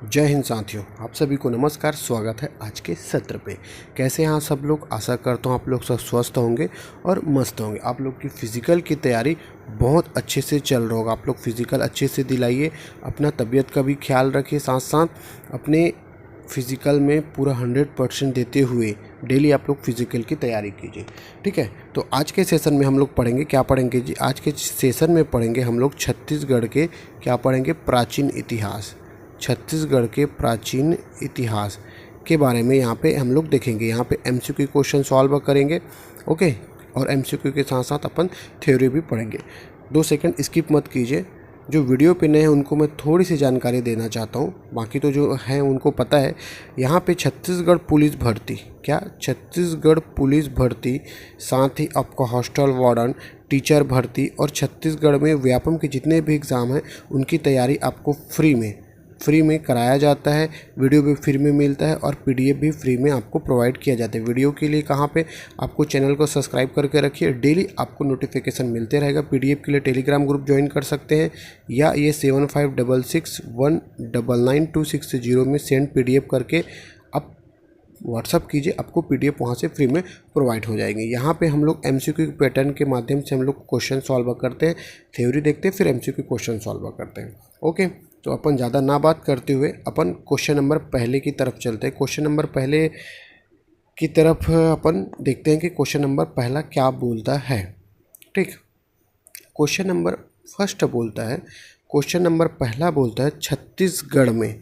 जय हिंद साथियों, आप सभी को नमस्कार। स्वागत है आज के सत्र पे। कैसे हैं आप सब लोग? आशा करता हूँ आप लोग सब स्वस्थ होंगे और मस्त होंगे। आप लोग की फ़िज़िकल की तैयारी बहुत अच्छे से चल रहा होगा। आप लोग फ़िज़िकल अच्छे से दिलाइए, अपना तबीयत का भी ख्याल रखिए, साथ साथ अपने फ़िज़िकल में पूरा 100% देते हुए डेली आप लोग फ़िज़िकल की तैयारी कीजिए, ठीक है। तो आज के सेशन में हम लोग पढ़ेंगे, क्या पढ़ेंगे जी? आज के सेशन में पढ़ेंगे हम लोग छत्तीसगढ़ के, क्या पढ़ेंगे? प्राचीन इतिहास। छत्तीसगढ़ के प्राचीन इतिहास के बारे में यहाँ पे हम लोग देखेंगे। यहाँ पे एमसीक्यू क्वेश्चन सॉल्व करेंगे, ओके। और एमसीक्यू के साथ साथ अपन थ्योरी भी पढ़ेंगे। 2 सेकंड स्किप मत कीजिए। जो वीडियो पे नए हैं उनको मैं थोड़ी सी जानकारी देना चाहता हूँ, बाकी तो जो हैं उनको पता है। यहाँ पे छत्तीसगढ़ पुलिस भर्ती, क्या छत्तीसगढ़ पुलिस भर्ती, साथ ही आपका हॉस्टल वार्डन, टीचर भर्ती और छत्तीसगढ़ में व्यापम के जितने भी एग्ज़ाम हैं उनकी तैयारी आपको फ्री में कराया जाता है। वीडियो भी फ्री में मिलता है और पीडीएफ भी फ्री में आपको प्रोवाइड किया जाता है। वीडियो के लिए कहाँ पे? आपको चैनल को सब्सक्राइब करके रखिए, डेली आपको नोटिफिकेशन मिलते रहेगा। पीडीएफ के लिए टेलीग्राम ग्रुप ज्वाइन कर सकते हैं या ये 7566199260 में सेंड पीडीएफ करके आप व्हाट्सअप कीजिए, आपको पीडीएफ वहाँ से फ्री में प्रोवाइड हो जाएंगे। यहाँ पे हम लोग एमसीक्यू पैटर्न के माध्यम से हम लोग क्वेश्चन सॉल्व करते हैं, थ्योरी देखते हैं, फिर एमसीक्यू क्वेश्चन सॉल्व करते हैं, ओके। तो अपन ज़्यादा ना बात करते हुए अपन क्वेश्चन नंबर पहले की तरफ चलते हैं। क्वेश्चन नंबर पहले की तरफ अपन देखते हैं कि क्वेश्चन नंबर पहला क्या बोलता है, ठीक। क्वेश्चन नंबर फर्स्ट बोलता है, क्वेश्चन नंबर पहला बोलता है छत्तीसगढ़ में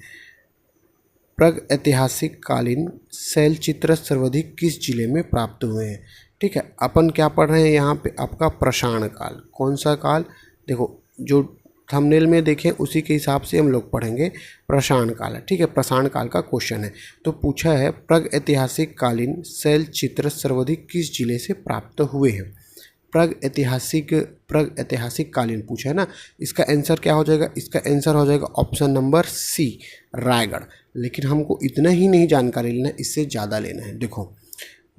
प्रागैतिहासिक कालीन शैल चित्र सर्वाधिक किस जिले में प्राप्त हुए हैं, ठीक है। अपन क्या पढ़ रहे हैं यहाँ पे? आपका प्रसाण काल। कौन सा काल? देखो, जो थंबनेल में देखें उसी के हिसाब से हम लोग पढ़ेंगे। प्रसाण काल है, ठीक है। प्रसाण काल का क्वेश्चन है। तो पूछा है प्रागैतिहासिक कालीन शैल चित्र सर्वाधिक किस जिले से प्राप्त हुए हैं। प्रागैतिहासिक कालीन पूछा है ना। इसका आंसर क्या हो जाएगा? इसका आंसर हो जाएगा ऑप्शन नंबर सी, रायगढ़। लेकिन हमको इतना ही नहीं जानकारी लेना है, इससे ज़्यादा लेना है। देखो,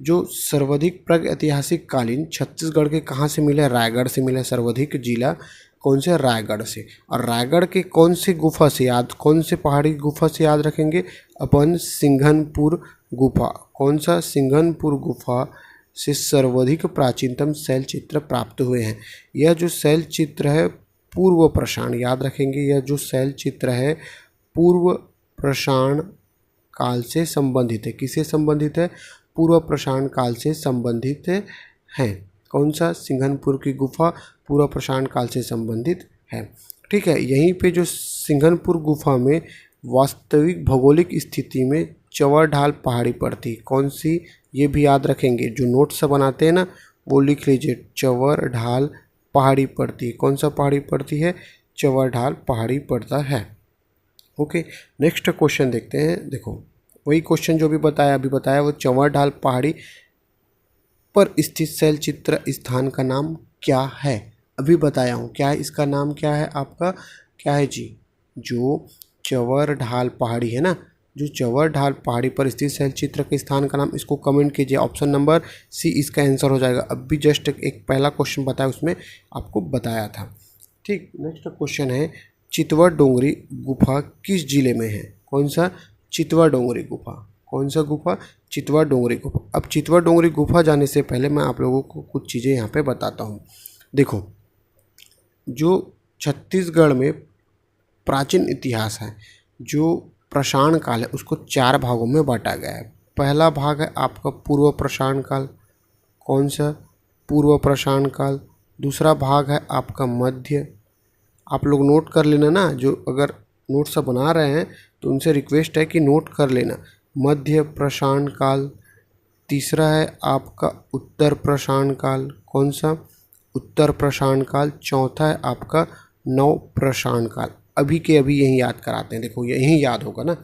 जो सर्वाधिक प्रागैतिहासिक कालीन छत्तीसगढ़ के कहाँ से मिला है? रायगढ़ से मिला है। सर्वाधिक जिला कौन से? रायगढ़ से। और रायगढ़ के कौन से गुफा से याद, कौन से पहाड़ी गुफा से याद रखेंगे अपन? सिंघनपुर गुफा। कौन सा? सिंघनपुर गुफा से सर्वाधिक प्राचीनतम शैल चित्र प्राप्त हुए हैं। यह जो शैल चित्र है पूर्व प्रसाण, याद रखेंगे, यह जो शैल चित्र है पूर्व प्रसाण काल से संबंधित है। किससे संबंधित है? पूर्व प्रसाण काल से संबंधित है। कौन सा? सिंघनपुर की गुफा पूर्व प्रसाण काल से संबंधित है, ठीक है। यहीं पे जो सिंघनपुर गुफा में वास्तविक भौगोलिक स्थिति में चवर ढाल पहाड़ी पड़ती, कौन सी? ये भी याद रखेंगे। जो नोट्स बनाते हैं ना वो लिख लीजिए, चवर ढाल पहाड़ी पड़ती। कौन सा पहाड़ी पड़ती है? चवर ढाल पहाड़ी पड़ता है, ओके। नेक्स्ट क्वेश्चन देखते हैं। देखो, वही क्वेश्चन जो भी बताया अभी बताया, वो चवर ढाल पहाड़ी पर स्थित शैल चित्र स्थान का नाम क्या है? अभी बताया हूँ, क्या है इसका नाम? क्या है आपका? क्या है जी? जो चवर ढाल पहाड़ी है ना, जो चवर ढाल पहाड़ी पर स्थित शैल चित्र के स्थान का नाम, इसको कमेंट कीजिए। ऑप्शन नंबर सी इसका आंसर हो जाएगा। अब भी जस्ट एक पहला क्वेश्चन बताया, उसमें आपको बताया था, ठीक। नेक्स्ट क्वेश्चन है, चितवा डोंगरी गुफा किस जिले में है? कौन सा? चितवा डोंगरी गुफा। कौन सा गुफा? चितवा डोंगरी गुफा। अब चितवा डोंगरी गुफा जाने से पहले मैं आप लोगों को कुछ चीज़ें यहाँ पे बताता हूँ। देखो, जो छत्तीसगढ़ में प्राचीन इतिहास है, जो प्रसाण काल है, उसको 4 भागों में बांटा गया है। पहला भाग है आपका पूर्व प्रसाण काल। कौन सा? पूर्व प्रसाण काल। दूसरा भाग है आपका मध्य। आप लोग नोट कर लेना ना, जो अगर नोट सब बना रहे हैं तो उनसे रिक्वेस्ट है कि नोट कर लेना। मध्य प्रसाण काल। तीसरा है आपका उत्तर प्रसाण काल। कौन सा? उत्तर प्रसाण काल। चौथा है आपका नव प्रसाण काल। अभी के अभी यही याद कराते हैं, देखो यही याद होगा ना।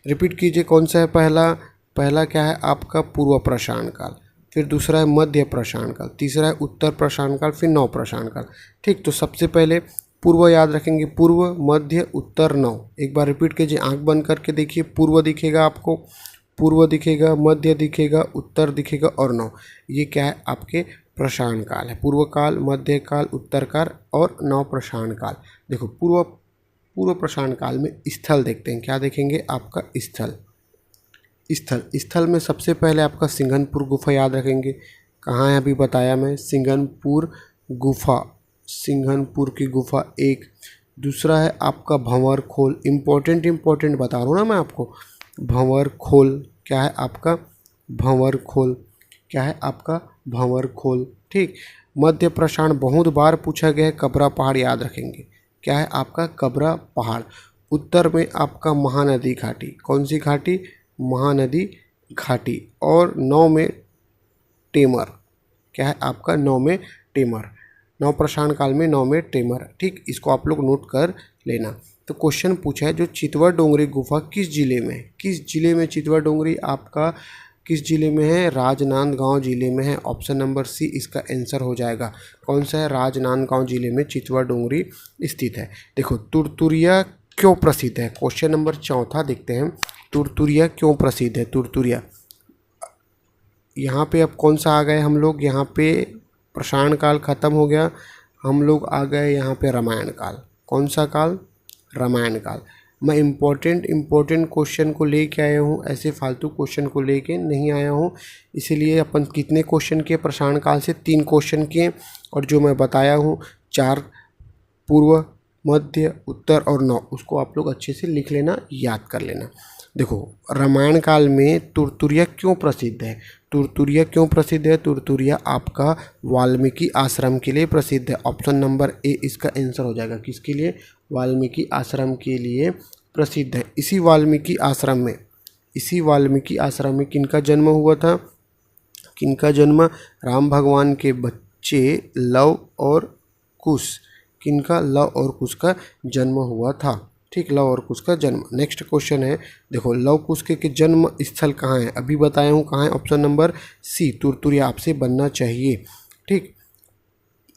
रिपीट कीजिए, कौन सा है पहला? पहला क्या है आपका? पूर्व प्रसाण काल। फिर दूसरा है मध्य प्रसाण काल। तीसरा है उत्तर प्रसाण काल, फिर नव प्रसाण काल, ठीक। तो सबसे पहले पूर्व याद रखेंगे, पूर्व, मध्य, उत्तर, नव। एक बार रिपीट कीजिए, आंख बंद करके देखिए। पूर्व दिखेगा आपको, पूर्व दिखेगा, मध्य दिखेगा, उत्तर दिखेगा और नव। ये क्या है? आपके प्रसाण काल है। पूर्व काल, मध्य काल, उत्तर काल और नव प्रसाण काल। देखो, पूर्व पूर्व प्रशांत काल में स्थल देखते हैं। क्या देखेंगे? आपका स्थल। स्थल में सबसे पहले आपका सिंघनपुर गुफा याद रखेंगे। कहाँ है अभी बताया मैं, सिंघनपुर गुफा, सिंघनपुर की गुफा एक। दूसरा है आपका भंवर खोल, इम्पोर्टेंट बता रहा हूँ ना मैं आपको। भंवर खोल क्या है आपका? भंवर खोल क्या है आपका? भंवर खोल। ठीक। मध्य प्रशांत बहुत बार पूछा गया है, कबरा पहाड़ याद रखेंगे। क्या है आपका? कबरा पहाड़। उत्तर में आपका महानदी घाटी, कौन सी घाटी? महानदी घाटी। और 9 में टेमर, क्या है आपका? 9 में टेमर। नव प्रशांत काल में 9 में टेमर। ठीक, इसको आप लोग नोट कर लेना। तो क्वेश्चन पूछा है जो चितवा डोंगरी गुफा किस जिले में है? किस जिले में चितवा डोंगरी आपका किस जिले में है? राजनांदगांव जिले में है। ऑप्शन नंबर सी इसका आंसर हो जाएगा। कौन सा है? राजनांदगांव जिले में चितवा डोंगरी स्थित है। देखो तुरतुरिया क्यों प्रसिद्ध है? क्वेश्चन नंबर 4 देखते हैं। तुरतुरिया क्यों प्रसिद्ध है? तुरतुरिया, यहाँ पे अब कौन सा आ गए हम लोग? यहाँ पे प्रशांत काल खत्म हो गया, हम लोग आ गए यहाँ पे रामायण काल। कौन सा काल? रामायण काल। मैं इम्पोर्टेंट क्वेश्चन को लेके आया हूँ, ऐसे फालतू क्वेश्चन को लेके नहीं आया हूँ। इसीलिए अपन कितने क्वेश्चन किए प्रशांत काल से? 3 क्वेश्चन किए। और जो मैं बताया हूँ 4 पूर्व, मध्य, उत्तर और 9, उसको आप लोग अच्छे से लिख लेना, याद कर लेना। देखो रामायण काल में तुरतुरिया क्यों प्रसिद्ध है? तुरतुरिया क्यों प्रसिद्ध है? तुरतुरिया आपका वाल्मीकि आश्रम के लिए प्रसिद्ध है। ऑप्शन नंबर ए इसका आंसर हो जाएगा। किसके लिए? वाल्मीकि आश्रम के लिए प्रसिद्ध है। इसी वाल्मीकि आश्रम में किनका जन्म हुआ था? किनका जन्म? राम भगवान के बच्चे लव और कुश, किनका? लव और कुश का जन्म हुआ था। ठीक, लव और कुश का जन्म। नेक्स्ट क्वेश्चन है, देखो लव कुश के जन्म स्थल कहाँ है? अभी बताया हूँ कहाँ है। ऑप्शन नंबर सी तुरतुरिया आपसे बनना चाहिए। ठीक।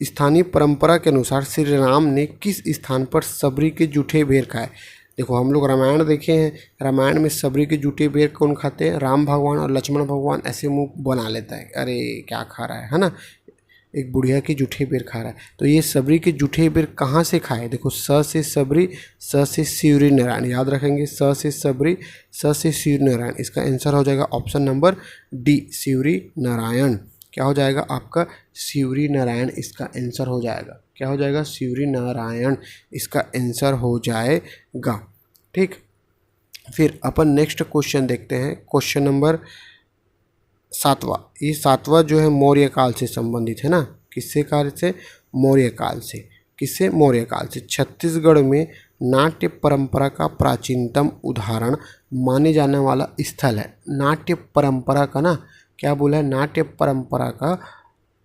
स्थानीय परंपरा के अनुसार श्री राम ने किस स्थान पर सबरी के जूठे बेर खाए? देखो हम लोग रामायण देखे हैं, रामायण में सबरी के जूठे बेर कौन खाते हैं? राम भगवान और लक्ष्मण भगवान ऐसे मुंह बना लेता है, अरे क्या खा रहा है ना, एक बुढ़िया के जूठे बेर खा रहा है। तो ये सबरी के जूठे बेर कहाँ से खाए? देखो स से सबरी, स से शिवरी नारायण, याद रखेंगे। स से सबरी, स से शिवरी नारायण। इसका आंसर हो जाएगा option number D, Shivri Narayan. क्या हो जाएगा आपका? शिवरी नारायण इसका आंसर हो जाएगा। क्या हो जाएगा? शिवरी नारायण इसका आंसर हो जाएगा। ठीक। फिर अपन नेक्स्ट क्वेश्चन देखते हैं, क्वेश्चन नंबर 7वां। ये 7वां जो है मौर्य काल से संबंधित है ना। किससे काल से? मौर्य काल से। किससे? मौर्य काल से। छत्तीसगढ़ में नाट्य परंपरा का प्राचीनतम उदाहरण माने जाने वाला स्थल है। नाट्य परंपरा का ना, क्या बोला है? नाट्य परंपरा का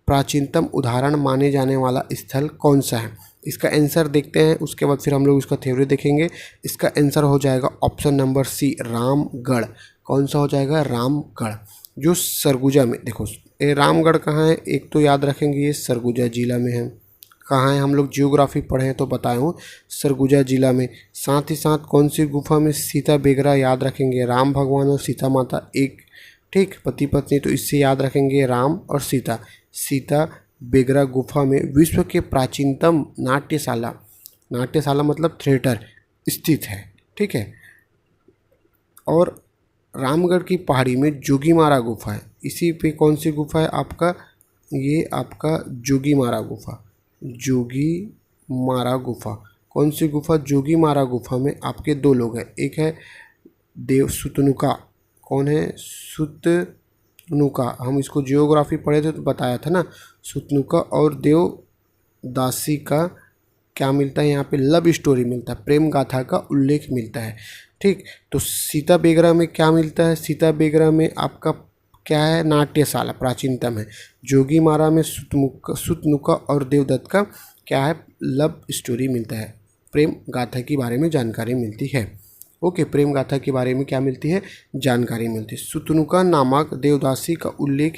प्राचीनतम उदाहरण माने जाने वाला स्थल कौन सा है? इसका आंसर देखते हैं, उसके बाद फिर हम लोग इसका थ्योरी देखेंगे। इसका आंसर हो जाएगा ऑप्शन नंबर सी, रामगढ़। कौन सा हो जाएगा? रामगढ़, जो सरगुजा में। देखो ये रामगढ़ कहाँ है? एक तो याद रखेंगे ये सरगुजा जिला में है। कहाँ है? हम लोग जियोग्राफी पढ़े हैं तो बताया हूँ, सरगुजा जिला में। साथ ही साथ कौन सी गुफा में? सीता बेगरा, याद रखेंगे। राम भगवान और सीता माता एक, ठीक, पति पत्नी, तो इससे याद रखेंगे राम और सीता। सीता बेगरा गुफा में विश्व के प्राचीनतम नाट्यशाला, नाट्यशाला मतलब थिएटर, स्थित है। ठीक है। और रामगढ़ की पहाड़ी में जोगीमारा गुफा है। इसी पे कौन सी गुफा है आपका? ये आपका जोगीमारा गुफा। जोगीमारा गुफा, कौन सी गुफा? जोगीमारा गुफा में आपके 2 लोग हैं। एक है देव सुतनुका। कौन है? सुतनुका। हम इसको जियोग्राफी पढ़े थे तो बताया था ना। सुतनुका और देवदासी का क्या मिलता है? यहाँ पे लव स्टोरी मिलता है, प्रेम गाथा का उल्लेख मिलता है। ठीक। तो सीता बेगरा में क्या मिलता है? सीता बेगरा में आपका क्या है? नाट्यशाला प्राचीनतम है। जोगीमारा में सुतनुका और देवदत्त का क्या है? लव स्टोरी मिलता है, प्रेम गाथा के बारे में जानकारी मिलती है। ओके, प्रेम गाथा के बारे में क्या मिलती है? जानकारी मिलती है। सुतनुका नामक देवदासी का उल्लेख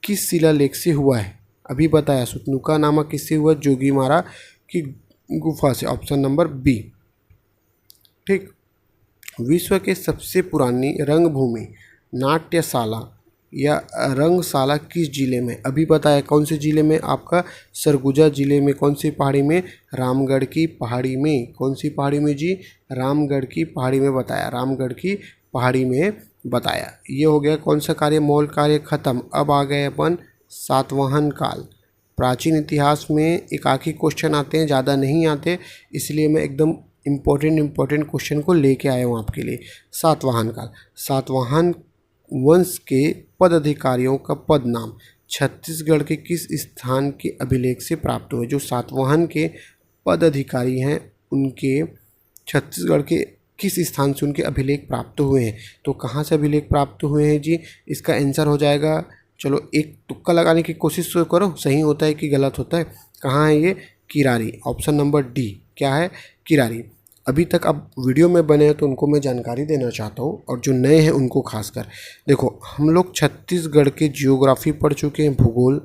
किस शिलालेख से हुआ है? अभी बताया, सुतनुका नामक किससे हुआ? जोगीमारा की गुफा से। Option number B. ठीक। विश्व के सबसे पुरानी रंगभूमि नाट्यशाला या रंगशाला किस जिले में? अभी बताया कौन से जिले में? आपका सरगुजा जिले में। कौन सी पहाड़ी में? रामगढ़ की पहाड़ी में। कौन सी पहाड़ी में जी? रामगढ़ की पहाड़ी में बताया, रामगढ़ की पहाड़ी में बताया। ये हो गया कौन सा कार्य? मौल कार्य खत्म। अब आ गए अपन सातवाहन काल। प्राचीन इतिहास में एकाकी क्वेश्चन आते हैं, ज़्यादा नहीं आते, इसलिए मैं एकदम इम्पोर्टेंट क्वेश्चन को लेके आया हूँ आपके लिए। सातवाहन काल। सातवाहन वंश के पदाधिकारियों का पद नाम छत्तीसगढ़ के किस स्थान के अभिलेख से प्राप्त हुए? जो सातवाहन के पदाधिकारी हैं उनके छत्तीसगढ़ के किस स्थान से उनके अभिलेख प्राप्त हुए हैं? तो कहाँ से अभिलेख प्राप्त हुए हैं जी? इसका आंसर हो जाएगा, चलो एक तुक्का लगाने की कोशिश तो करो, सही होता है कि गलत होता है। कहाँ है ये? किरारी। ऑप्शन नंबर डी क्या है? किरारी। अभी तक अब वीडियो में बने हैं तो उनको मैं जानकारी देना चाहता हूँ, और जो नए हैं उनको खासकर। देखो, हम लोग छत्तीसगढ़ के जियोग्राफी पढ़ चुके हैं, भूगोल,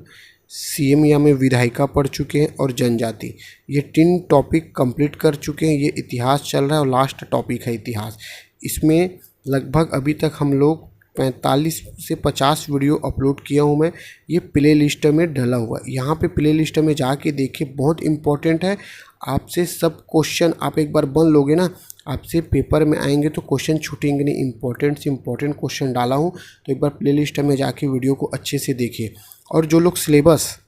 सीएम या में विधायिका पढ़ चुके हैं, और जनजाति। ये 3 टॉपिक कंप्लीट कर चुके हैं। ये इतिहास चल रहा है और लास्ट टॉपिक है इतिहास। इसमें लगभग अभी तक हम लोग 45 से 50 वीडियो अपलोड किया हूँ मैं। ये प्ले लिस्ट में डला हुआ है, यहाँ पे प्ले लिस्ट में जाके देखिए, बहुत इंपॉर्टेंट है। आपसे सब क्वेश्चन आप एक बार बन लोगे ना, आपसे पेपर में आएंगे तो क्वेश्चन छूटेंगे नहीं। इंपॉर्टेंट से इंपॉर्टेंट क्वेश्चन डाला हूँ, तो एक बार प्ले लिस्ट में जाके वीडियो को अच्छे से देखिए। और जो लोग सिलेबस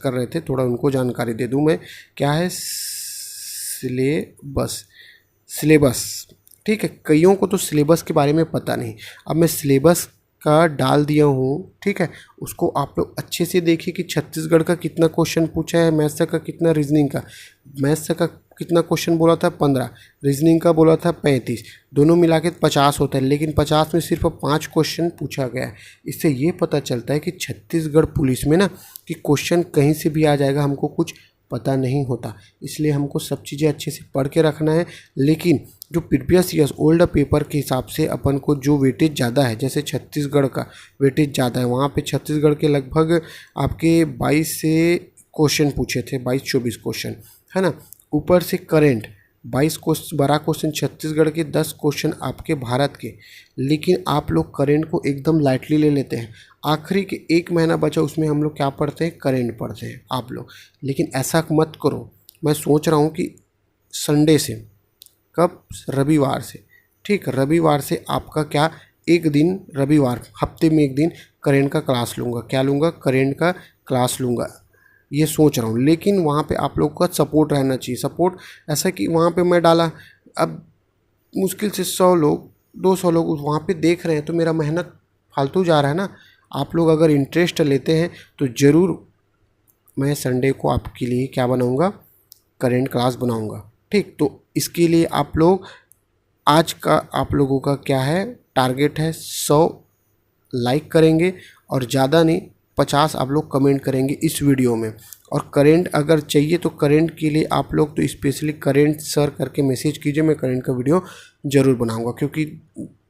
कर रहे थे, थोड़ा उनको जानकारी दे दूँ मैं। क्या है सिलेबस? ठीक है, कईयों को तो सिलेबस के बारे में पता नहीं। अब मैं सिलेबस का डाल दिया हूँ, ठीक है, उसको आप लोग अच्छे से देखिए कि छत्तीसगढ़ का कितना क्वेश्चन पूछा है, मैथ्स का कितना, रीजनिंग का। मैथ्स का कितना क्वेश्चन बोला था? 15। रीजनिंग का बोला था 35। दोनों मिला के 50 होता है, लेकिन 50 में सिर्फ 5 क्वेश्चन पूछा गया है। इससे ये पता चलता है कि छत्तीसगढ़ पुलिस में ना कि क्वेश्चन कहीं से भी आ जाएगा, हमको कुछ पता नहीं होता। इसलिए हमको सब चीज़ें अच्छे से पढ़ के रखना है। लेकिन जो प्रीवियस ईयर्स ओल्ड पेपर के हिसाब से अपन को जो वेटेज ज़्यादा है, जैसे छत्तीसगढ़ का वेटेज ज़्यादा है, वहाँ पे छत्तीसगढ़ के लगभग आपके 22 से क्वेश्चन पूछे थे, 22-24 क्वेश्चन, है ना। ऊपर से करेंट 12 क्वेश्चन छत्तीसगढ़ के, 10 क्वेश्चन आपके भारत के। लेकिन आप लोग करेंट को एकदम लाइटली ले लेते हैं। आखिरी के 1 महीना बचा, उसमें हम लोग क्या पढ़ते हैं? करेंट पढ़ते हैं आप लोग। लेकिन ऐसा मत करो। मैं सोच रहा हूँ कि संडे से, कब? रविवार से, ठीक, रविवार से आपका क्या, एक दिन रविवार, हफ्ते में एक दिन करेंट का क्लास लूँगा। क्या लूँगा? करेंट का क्लास लूँगा, ये सोच रहा हूँ। लेकिन वहाँ पे आप लोग का सपोर्ट रहना चाहिए। सपोर्ट ऐसा कि वहाँ पे मैं डाला, अब मुश्किल से 100 लोग 200 लोग वहाँ पे देख रहे हैं, तो मेरा मेहनत फालतू जा रहा है ना। आप लोग अगर इंटरेस्ट लेते हैं तो ज़रूर मैं संडे को आपके लिए क्या बनाऊँगा? करेंट क्लास बनाऊँगा, ठीक। तो इसके लिए आप लोग, आज का आप लोगों का क्या है टारगेट है? 100 लाइक करेंगे, और ज़्यादा नहीं 50 आप लोग कमेंट करेंगे इस वीडियो में। और करेंट अगर चाहिए तो करेंट के लिए आप लोग तो स्पेशली करेंट सर करके मैसेज कीजिए, मैं करेंट का वीडियो ज़रूर बनाऊंगा। क्योंकि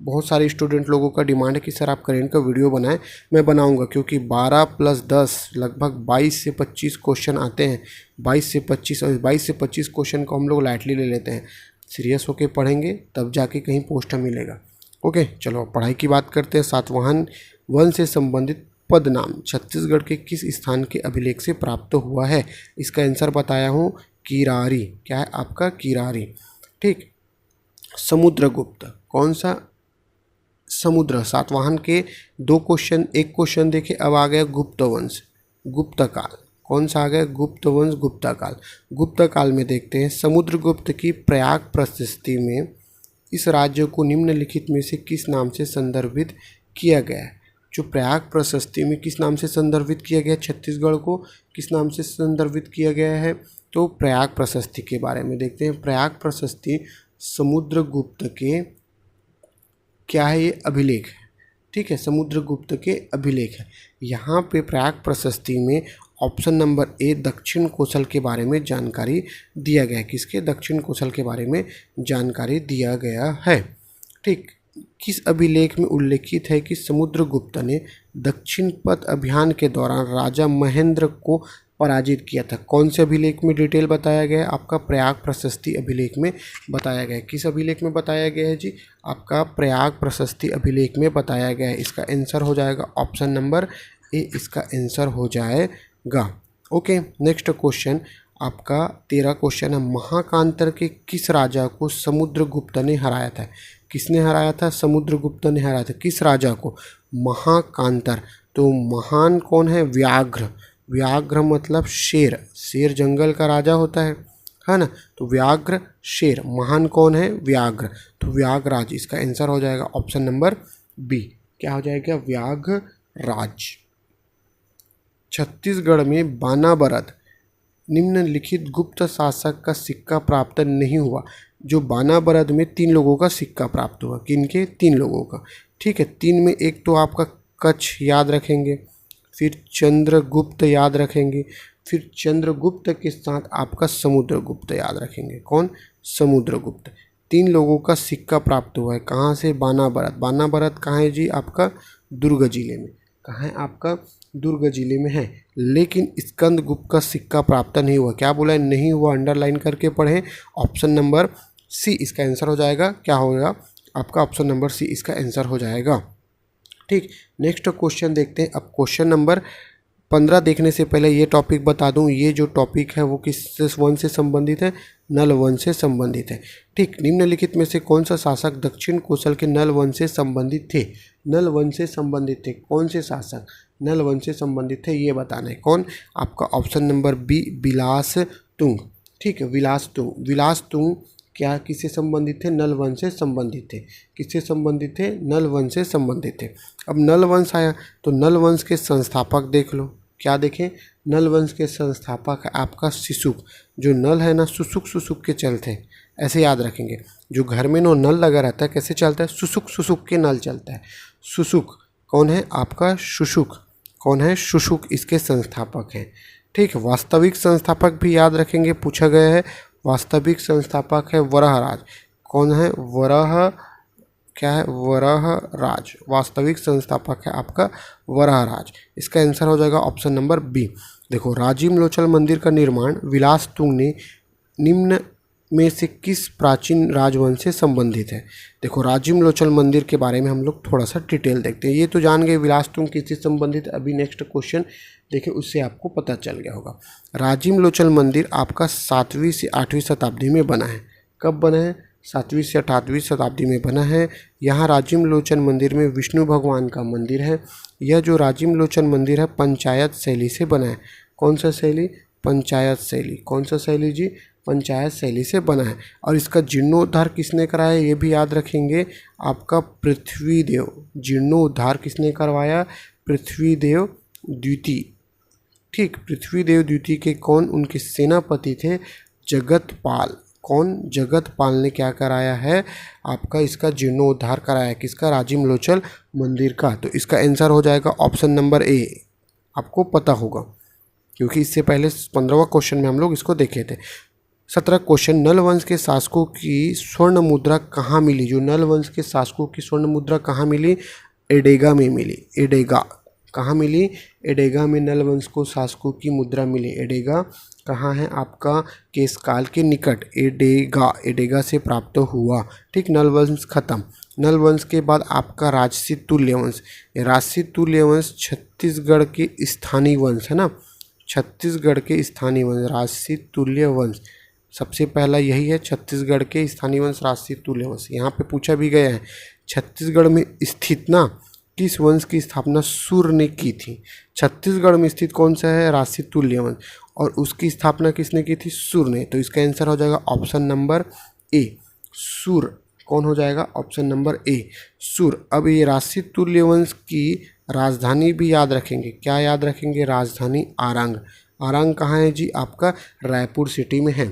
बहुत सारे स्टूडेंट लोगों का डिमांड है कि सर आप करेंट का वीडियो बनाएं। मैं बनाऊंगा, क्योंकि 12 + 10 लगभग 22 से 25 क्वेश्चन आते हैं। 22 से 25, और 22 से 25 क्वेश्चन को हम लोग लाइटली ले लेते हैं। सीरियस होकर पढ़ेंगे तब जाके कहीं पोस्ट मिलेगा। ओके, चलो पढ़ाई की बात करते हैं। सातवाहन वंश से संबंधित पद नाम छत्तीसगढ़ के किस स्थान के अभिलेख से प्राप्त हुआ है? इसका आंसर बताया हूँ, किरारी। क्या है आपका? किरारी, ठीक। समुद्रगुप्त, कौन सा समुद्र? सातवाहन के 2 क्वेश्चन, एक क्वेश्चन देखे। अब आ गया गुप्त वंश, गुप्त काल। कौन सा आ गया? गुप्त वंश, गुप्त काल। गुप्त काल में देखते हैं, समुद्रगुप्त की प्रयाग प्रशस्ति में इस राज्य को निम्नलिखित में से किस नाम से संदर्भित किया गया है? जो प्रयाग प्रशस्ति में किस नाम से संदर्भित किया गया? छत्तीसगढ़ को किस नाम से संदर्भित किया गया है? तो प्रयाग प्रशस्ति के बारे में देखते हैं। प्रयाग प्रशस्ति समुद्रगुप्त के क्या है? ये अभिलेख है, ठीक है, समुद्रगुप्त के अभिलेख है। यहाँ पे प्रयाग प्रशस्ति में ऑप्शन नंबर ए दक्षिण कौशल के बारे में जानकारी दिया गया है। किसके? दक्षिण कौशल के बारे में जानकारी दिया गया है, ठीक। किस अभिलेख में उल्लेखित है कि समुद्रगुप्त ने दक्षिण पथ अभियान के दौरान राजा महेंद्र को पराजित किया था। कौन से अभिलेख में डिटेल बताया गया है? आपका प्रयाग प्रशस्ति अभिलेख में बताया गया है। किस अभिलेख में बताया गया है जी? आपका प्रयाग प्रशस्ति अभिलेख में बताया गया है। इसका आंसर हो जाएगा ऑप्शन नंबर ए, इसका आंसर हो जाएगा। ओके, नेक्स्ट क्वेश्चन आपका 13 क्वेश्चन है। महाकांतर के किस राजा को समुद्रगुप्त ने हराया था? किसने हराया था? समुद्रगुप्त ने हराया था। किस राजा को? महाकांतर। तो महान कौन है? व्याघ्र। व्याघ्र मतलब शेर, शेर जंगल का राजा होता है ना। तो व्याघ्र शेर, महान कौन है? व्याघ्र। तो व्याघ्रराज, इसका आंसर हो जाएगा ऑप्शन नंबर बी। क्या हो जाएगा? व्याघ्रराज। छत्तीसगढ़ में बानाबरद निम्नलिखित गुप्त शासक का सिक्का प्राप्त नहीं हुआ। जो बानाबरद में 3 लोगों का सिक्का प्राप्त हुआ। किनके? 3 लोगों का। ठीक है, 3 में एक तो आपका कच्छ याद रखेंगे, फिर चंद्रगुप्त याद रखेंगे, फिर चंद्रगुप्त के साथ आपका समुद्रगुप्त याद रखेंगे। कौन? समुद्रगुप्त। 3 लोगों का सिक्का प्राप्त हुआ है। कहाँ से? बानाबरद। बानाबरद कहाँ है जी? आपका दुर्ग जिले में। कहाँ है? आपका दुर्ग जिले में है। लेकिन स्कंदगुप्त का सिक्का प्राप्त नहीं हुआ। क्या बोला है? नहीं हुआ, अंडरलाइन करके पढ़े। ऑप्शन नंबर सी इसका आंसर हो जाएगा। क्या होगा? आपका ऑप्शन नंबर सी इसका आंसर हो जाएगा। ठीक, नेक्स्ट क्वेश्चन देखते हैं। अब क्वेश्चन नंबर 15 देखने से पहले ये टॉपिक बता दूं, ये जो टॉपिक है वो किस वन से संबंधित है? नल वन से संबंधित है। ठीक, निम्नलिखित में से कौन सा शासक दक्षिण कोसल के नल वन से संबंधित थे? नल वन से संबंधित थे। कौन से शासक नल वन से संबंधित थे ये बताना है। कौन? आपका ऑप्शन नंबर बी, विलास तुंग। ठीक है, विलास तुंग। विलास तुंग क्या किससे संबंधित थे? नल वंश से संबंधित थे। किससे संबंधित थे? नल वंश से संबंधित थे। अब नल वंश आया तो नल वंश के संस्थापक देख लो। क्या देखें? नल वंश के संस्थापक है आपका शिशुक। जो नल है ना, सुसुक सुसुक के चलते हैं, ऐसे याद रखेंगे। जो घर में नो नल लगा रहता है कैसे चलता है? सुसुक सुसुक के नल चलता है। सुसुक कौन है? आपका शुशुक। कौन है? शुशुक इसके संस्थापक हैं। ठीक, वास्तविक संस्थापक भी याद रखेंगे, पूछा गया है। वास्तविक संस्थापक है वराहराज। कौन है? क्या है? वराहराज। वास्तविक संस्थापक है आपका वराहराज। इसका आंसर हो जाएगा ऑप्शन नंबर बी। देखो, राजीव लोचन मंदिर का निर्माण विलास तुंग ने निम्न में से किस प्राचीन राजवंश से संबंधित है? देखो, राजीव लोचन मंदिर के बारे में हम लोग थोड़ा सा डिटेल देखते हैं। ये तो जान गए विलास तुंग किससे संबंधित। अभी नेक्स्ट क्वेश्चन देखिए, उससे आपको पता चल गया होगा। राजीव लोचन मंदिर आपका 7वीं से 8वीं शताब्दी में बना है। कब बना है? 7वीं से 8वीं शताब्दी में बना है। यहाँ राजीव लोचन मंदिर में विष्णु भगवान का मंदिर है। यह जो राजीव लोचन मंदिर है पंचायत शैली से बना है। कौन सा शैली? पंचायत शैली। कौन सा शैली जी? पंचायत शैली से बना है। और इसका जीर्णोद्धार किसने कराया ये भी याद रखेंगे, आपका पृथ्वीदेव। जीर्णोद्धार किसने करवाया? पृथ्वीदेव द्वितीय। ठीक, पृथ्वीदेव द्वितीय के कौन? उनके सेनापति थे जगतपाल। कौन? जगतपाल ने क्या कराया है? आपका इसका जीर्णोद्धार कराया। किसका? राजीव लोचन मंदिर का। तो इसका आंसर हो जाएगा ऑप्शन नंबर ए। आपको पता होगा क्योंकि इससे पहले 15वां क्वेश्चन में हम लोग इसको देखे थे। 17 क्वेश्चन, नल वंश के शासकों की स्वर्ण मुद्रा कहाँ मिली? जो नल वंश के शासकों की स्वर्ण मुद्रा कहाँ मिली? एडेगा में मिली। एडेगा कहाँ मिली? एडेगा में नल वंश को शासकों की मुद्रा मिली। एडेगा कहाँ है? आपका केशकाल के निकट एडेगा। एडेगा से प्राप्त हुआ। ठीक, नल वंश खत्म। नल वंश के बाद आपका राजसी तुल्य वंश। राजसी तुल्य वंश छत्तीसगढ़ के स्थानीय वंश है ना। छत्तीसगढ़ के स्थानीय वंश राजसी तुल्य वंश सबसे पहला यही है। छत्तीसगढ़ के स्थानीय वंश राजसी तुल्य वंश। यहाँ पे पूछा भी गया है छत्तीसगढ़ में स्थित ना किस वंश की स्थापना सूर्य ने की थी? छत्तीसगढ़ में स्थित कौन सा है? राजसी तुल्य वंश। और उसकी स्थापना किसने की थी? सूर्य ने। तो इसका आंसर हो जाएगा ऑप्शन नंबर ए, सूर्य। कौन हो जाएगा? ऑप्शन नंबर ए, सूर्य। अब ये राजसी तुल्य वंश की राजधानी भी याद रखेंगे। क्या याद रखेंगे? राजधानी आरंग। आरंग कहाँ है जी? आपका रायपुर सिटी में है।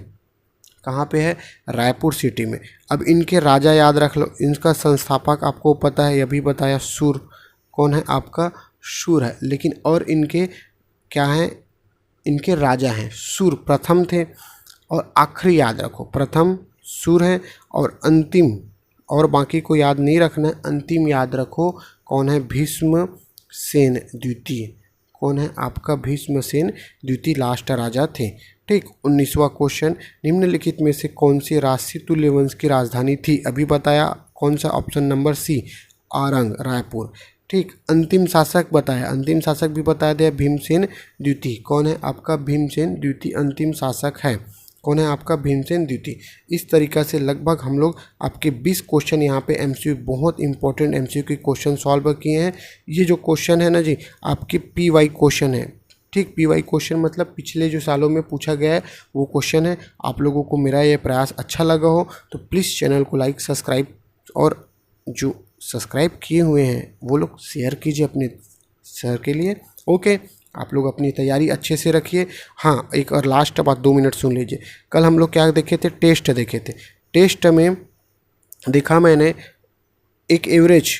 कहाँ पे है? रायपुर सिटी में। अब इनके राजा याद रख लो। इनका संस्थापक आपको पता है, यह भी बताया, सूर्य। कौन है? आपका सूर्य है। लेकिन और इनके क्या हैं? इनके राजा हैं। सूर्य प्रथम थे और आखिरी याद रखो, प्रथम सूर्य है और अंतिम, और बाकी को याद नहीं रखना है, अंतिम याद रखो। कौन है? भीष्म सेन द्वितीय। कौन है आपका भीष्मसेन द्वितीय लास्ट राजा थे। ठीक, 19वां क्वेश्चन, निम्नलिखित में से कौन सी राशि तुल्य वंश की राजधानी थी। अभी बताया, कौन सा, option number C, Arang, Raipur. ठीक, अंतिम शासक बताया, अंतिम शासक भी बता दिया, भीमसेन द्वितीय। कौन है आपका भीमसेन द्वितीय अंतिम शासक है। कौन है आपका भीमसेन द्वितीय। इस तरीक़ा से लगभग हम लोग आपके 20 क्वेश्चन यहाँ पे एमसीक्यू, बहुत इंपॉर्टेंट एमसीक्यू के क्वेश्चन सॉल्व किए हैं। ये जो क्वेश्चन है ना जी, आपके पीवाई क्वेश्चन है। ठीक, पीवाई क्वेश्चन मतलब पिछले जो सालों में पूछा गया है वो क्वेश्चन है। आप लोगों को मेरा ये प्रयास अच्छा लगा हो तो प्लीज़ चैनल को लाइक, सब्सक्राइब, और जो सब्सक्राइब किए हुए हैं वो लोग शेयर कीजिए अपने सर के लिए। ओके, आप लोग अपनी तैयारी अच्छे से रखिए। हाँ, एक और लास्ट बात 2 मिनट सुन लीजिए। कल हम लोग क्या देखे थे, टेस्ट देखे थे। टेस्ट में देखा मैंने एक एवरेज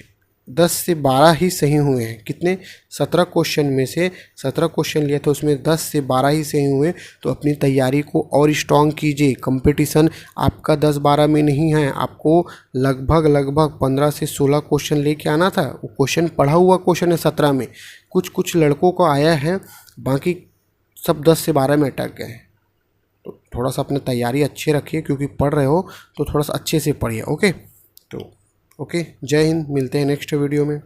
10 से 12 ही सही हुए हैं। कितने, 17 क्वेश्चन में से 17 क्वेश्चन लिए थे, उसमें 10 से 12 ही सही हुए। तो अपनी तैयारी को और स्ट्रॉन्ग कीजिए। कंपटीशन आपका 10-12 में नहीं है, आपको लगभग 15 से 16 क्वेश्चन लेके आना था। वो क्वेश्चन पढ़ा हुआ क्वेश्चन है 17 में, कुछ लड़कों को आया है, बाकी सब 10 से 12 में अटक गए हैं। तो थोड़ा सा अपनी तैयारी अच्छे रखिए, क्योंकि पढ़ रहे हो तो थोड़ा सा अच्छे से पढ़िए। ओके, तो ओके, जय हिंद, मिलते हैं नेक्स्ट वीडियो में।